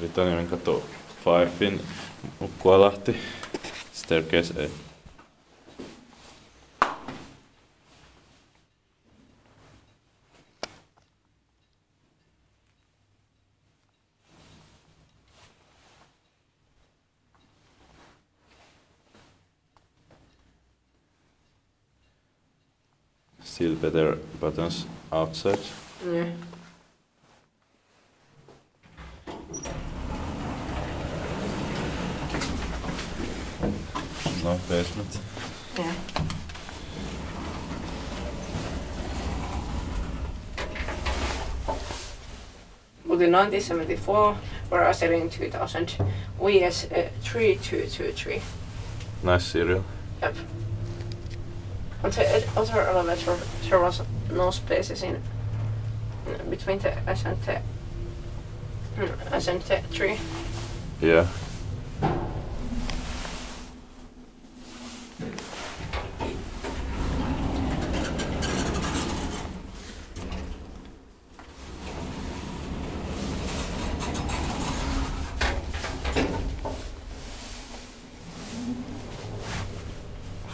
Ritaniemenkatu 5 in Mukkula, Lahti, staircase 8. Still better buttons outside. Yeah. No basement. Yeah. But in 1974, we're selling 2000 VS 3223. Nice serial. Yep. But the other elevator, there was no spaces in between the S and the 3. Yeah.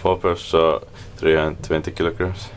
Four person, 320 kilograms.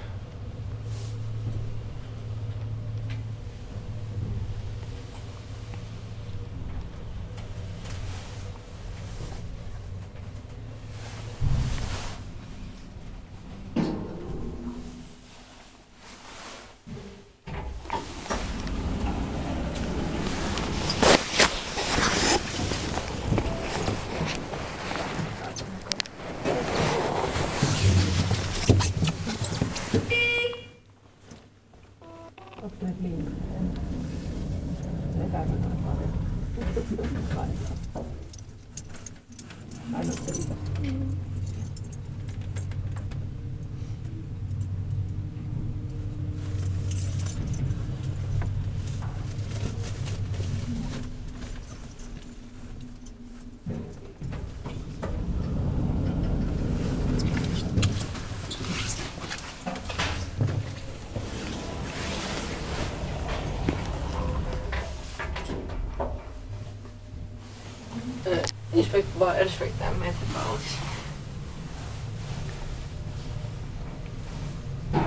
Respect them at the bounce.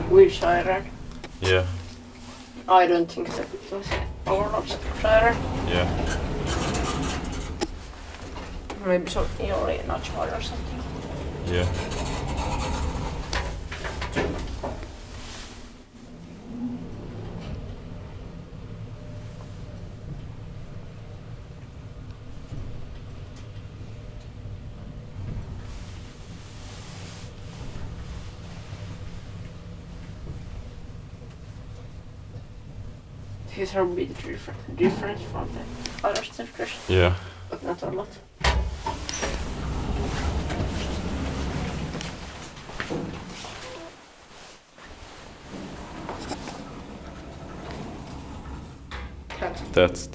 Weird siren. Yeah. I don't think that it was an overload siren. Yeah. Maybe something only not hard or something. Yeah. These are a bit different from the other stickers. Yeah. But not a lot. That's